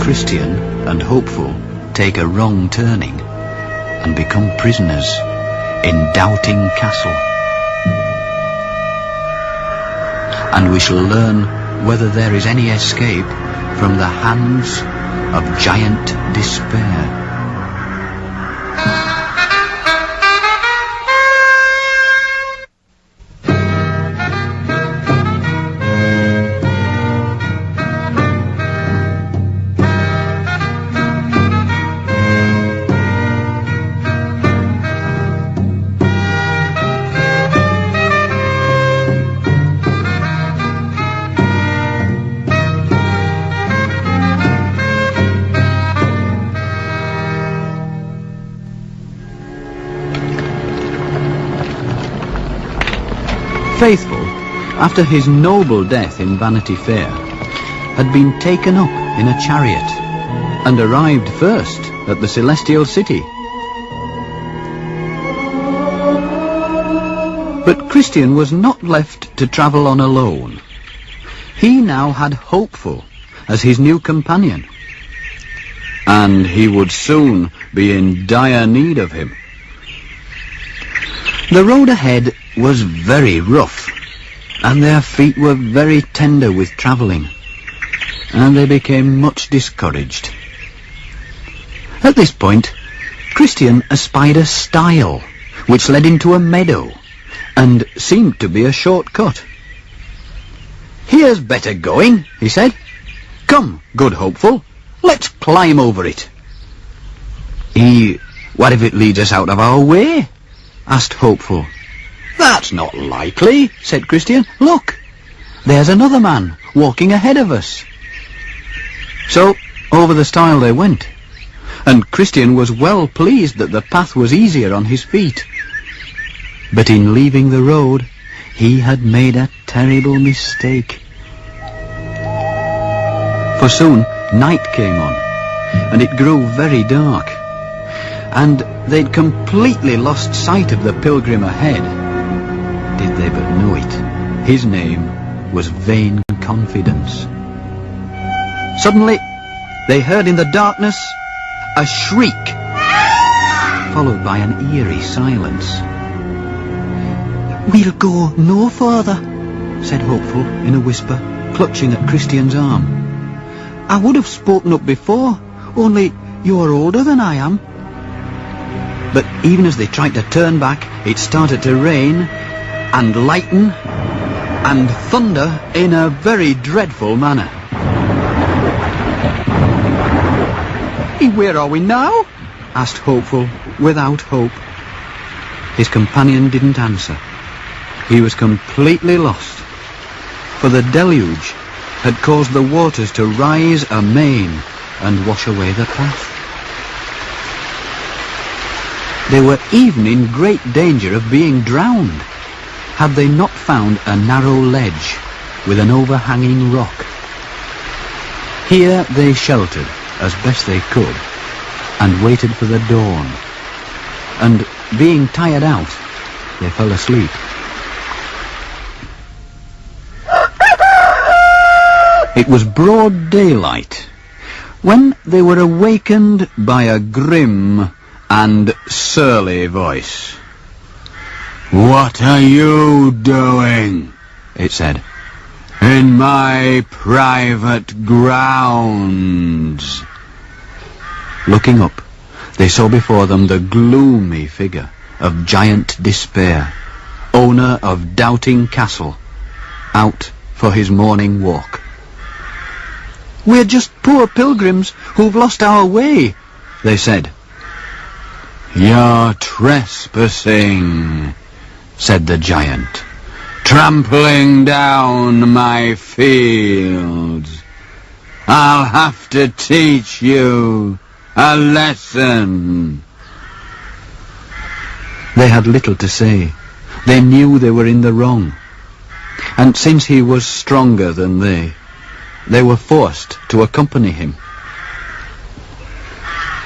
Christian and Hopeful take a wrong turning and become prisoners in Doubting Castle. And we shall learn whether there is any escape from the hands of Giant Despair. Faithful, after his noble death in Vanity Fair, had been taken up in a chariot and arrived first at the Celestial City. But Christian was not left to travel on alone. He now had Hopeful as his new companion, and he would soon be in dire need of him. The road ahead was very rough, and their feet were very tender with travelling, and they became much discouraged. At this point, Christian espied a stile which led into a meadow and seemed to be a shortcut. "Here's better going," he said. "Come, good Hopeful, let's climb over it." What if it leads us out of our way?" asked Hopeful. "That's not likely," said Christian. "Look, there's another man walking ahead of us." So over the stile they went, and Christian was well pleased that the path was easier on his feet. But in leaving the road, he had made a terrible mistake. For soon night came on, and it grew very dark, and they'd completely lost sight of the Pilgrim ahead. Did they but know it, his name was Vain Confidence. Suddenly, they heard in the darkness a shriek, followed by an eerie silence. "We'll go no further," said Hopeful in a whisper, clutching at Christian's arm. "I would have spoken up before, only you're older than I am." But even as they tried to turn back, it started to rain and lighten and thunder in a very dreadful manner. "Where are we now?" asked Hopeful, without hope. His companion didn't answer. He was completely lost, for the deluge had caused the waters to rise amain and wash away the path. They were even in great danger of being drowned, had they not found a narrow ledge with an overhanging rock. Here they sheltered as best they could and waited for the dawn, and being tired out, they fell asleep. It was broad daylight when they were awakened by a grim and surly voice. "What are you doing?" it said. "In my private grounds." Looking up, they saw before them the gloomy figure of Giant Despair, owner of Doubting Castle, out for his morning walk. "We're just poor pilgrims who've lost our way," they said. "You're trespassing," said the giant, "trampling down my fields. I'll have to teach you a lesson." They had little to say. They knew they were in the wrong, and since he was stronger than they were forced to accompany him.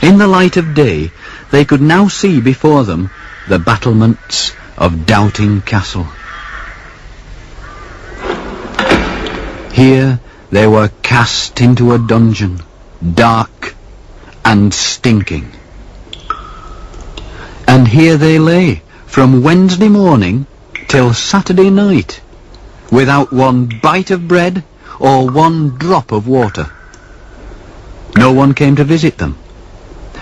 In the light of day, they could now see before them the battlements of Doubting Castle. Here they were cast into a dungeon, dark and stinking. And here they lay, from Wednesday morning till Saturday night, without one bite of bread or one drop of water. No one came to visit them.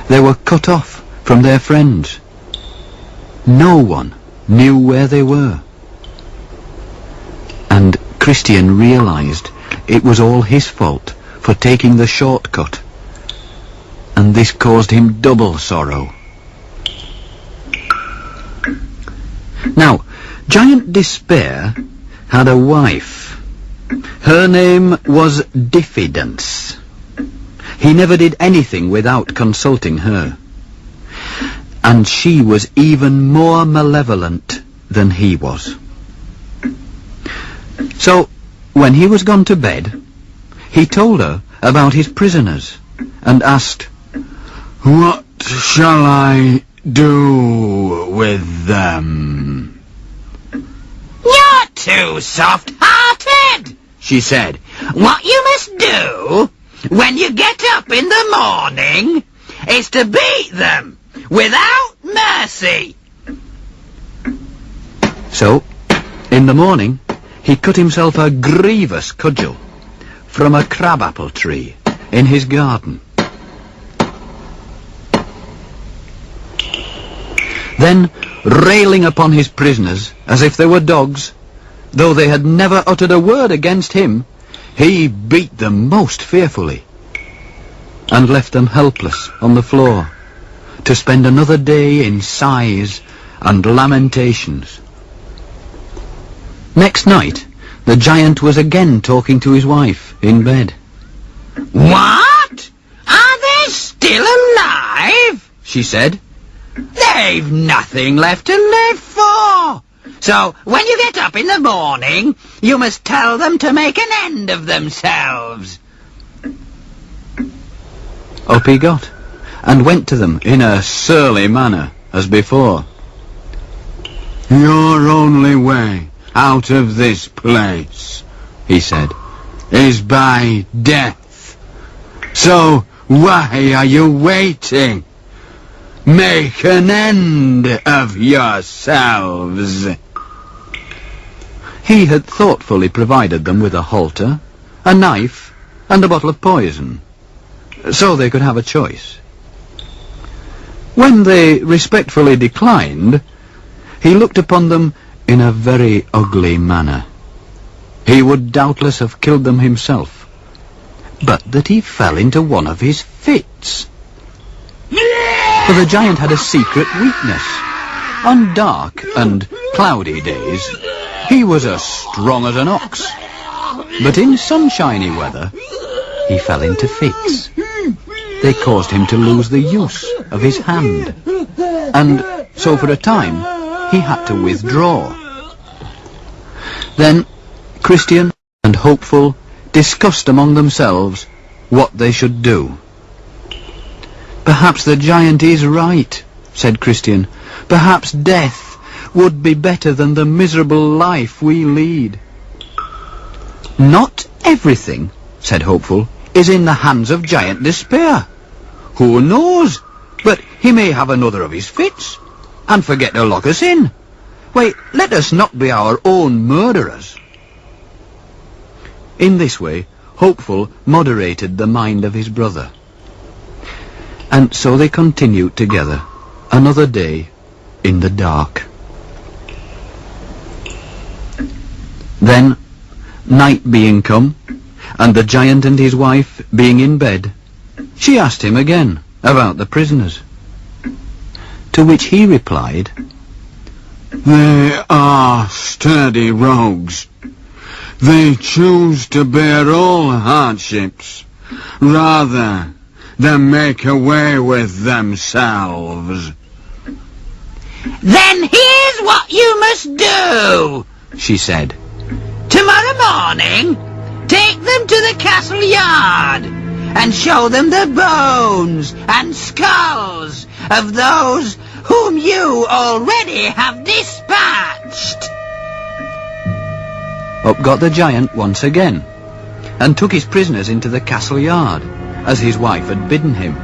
They were cut off from their friends. No one knew where they were. And Christian realized it was all his fault for taking the shortcut, and this caused him double sorrow. Now, Giant Despair had a wife. Her name was Diffidence. He never did anything without consulting her. And she was even more malevolent than he was. So, when he was gone to bed, he told her about his prisoners and asked, "What shall I do with them?" "You're too soft-hearted," she said. "What you must do when you get up in the morning is to beat them without mercy." So, in the morning, he cut himself a grievous cudgel from a crabapple tree in his garden. Then, railing upon his prisoners as if they were dogs, though they had never uttered a word against him, he beat them most fearfully, and left them helpless on the floor, to spend another day in sighs and lamentations. Next night, the giant was again talking to his wife in bed. "What? Are they still alive?" she said. "They've nothing left to live for. So when you get up in the morning, you must tell them to make an end of themselves." Up he got, and went to them in a surly manner, as before. "Your only way out of this place," he said, "is by death. So why are you waiting? Make an end of yourselves." He had thoughtfully provided them with a halter, a knife, and a bottle of poison, so they could have a choice. When they respectfully declined, he looked upon them in a very ugly manner. He would doubtless have killed them himself, but that he fell into one of his fits. For the giant had a secret weakness. On dark and cloudy days, he was as strong as an ox. But in sunshiny weather, he fell into fits. They caused him to lose the use of his hand, and so for a time he had to withdraw. Then Christian and Hopeful discussed among themselves what they should do. "Perhaps the giant is right," said Christian. "Perhaps death would be better than the miserable life we lead." "Not everything," said Hopeful, "is in the hands of Giant Despair. Who knows? But he may have another of his fits, and forget to lock us in. Why, let us not be our own murderers." In this way, Hopeful moderated the mind of his brother. And so they continued together another day in the dark. Then, night being come, and the giant and his wife being in bed, she asked him again about the prisoners. To which he replied, "They are sturdy rogues. They choose to bear all hardships rather than make away with themselves." "Then here's what you must do," she said. "Tomorrow morning, take them to the castle yard and show them the bones and skulls of those whom you already have dispatched." Up got the giant once again, and took his prisoners into the castle yard, as his wife had bidden him.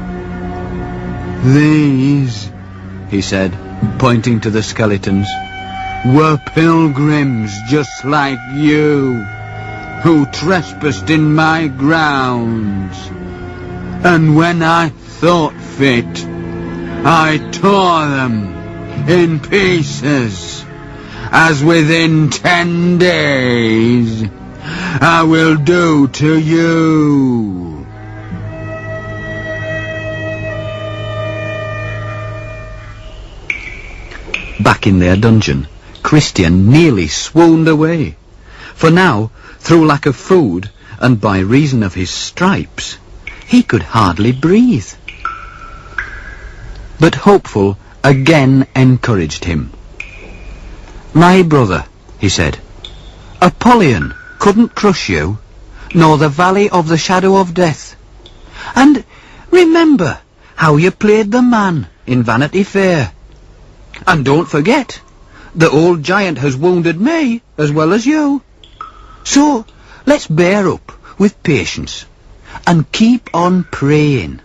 These, he said, pointing to the skeletons, were pilgrims just like you, who trespassed in my grounds. And when I thought fit, I tore them in pieces, as within 10 days I will do to you. Back in their dungeon, Christian nearly swooned away, for now, through lack of food and by reason of his stripes, he could hardly breathe. But Hopeful again encouraged him. "My brother," he said, "Apollyon couldn't crush you, nor the Valley of the Shadow of Death. And remember how you played the man in Vanity Fair. And don't forget, the old giant has wounded me as well as you. So let's bear up with patience and keep on praying."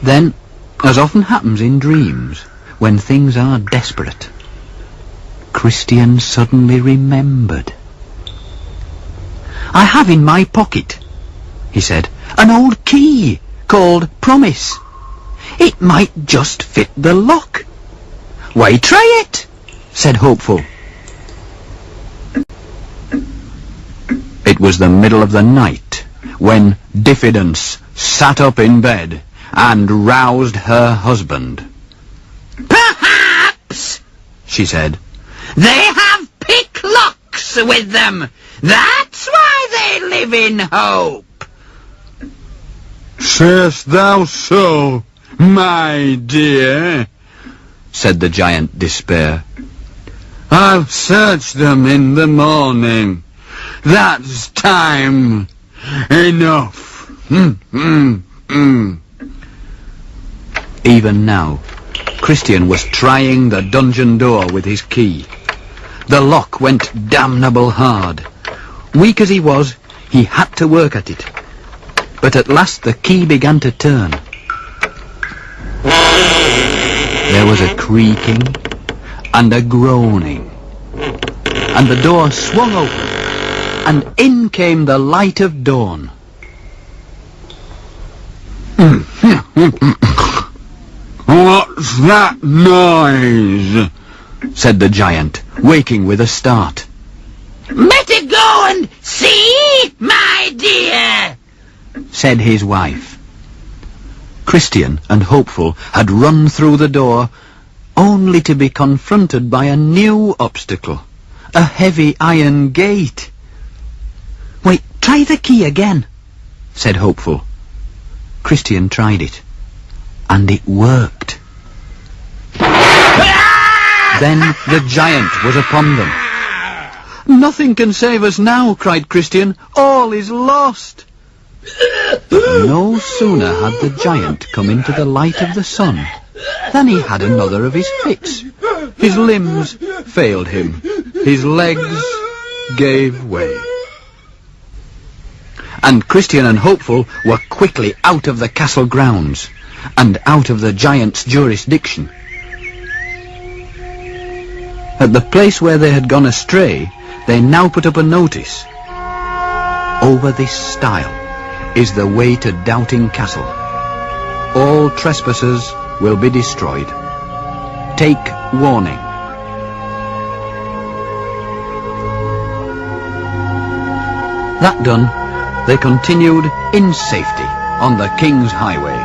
Then, as often happens in dreams when things are desperate, Christian suddenly remembered. "I have in my pocket," he said, "an old key called Promise. It might just fit the lock." "Why, try it," said Hopeful. It was the middle of the night when Diffidence sat up in bed and roused her husband. "Perhaps," she said, "they have picklocks with them. That's why they live in hope." "Sayest thou so, my dear?" said the giant Despair. "I'll search them in the morning. That's time enough." Even now, Christian was trying the dungeon door with his key. The lock went damnable hard. Weak as he was, he had to work at it. But at last the key began to turn. There was a creaking and a groaning, and the door swung open, and in came the light of dawn. "What's that noise?" said the giant, waking with a start. "Better go and see, my dear," said his wife. Christian and Hopeful had run through the door, only to be confronted by a new obstacle, a heavy iron gate. "Wait, try the key again," said Hopeful. Christian tried it, and it worked. Then the giant was upon them. "Nothing can save us now," cried Christian. "All is lost." But no sooner had the giant come into the light of the sun than he had another of his fits. His limbs failed him. His legs gave way. And Christian and Hopeful were quickly out of the castle grounds and out of the giant's jurisdiction. At the place where they had gone astray, they now put up a notice. "Over this stile is the way to Doubting Castle. All trespassers will be destroyed. Take warning." That done, they continued in safety on the King's Highway.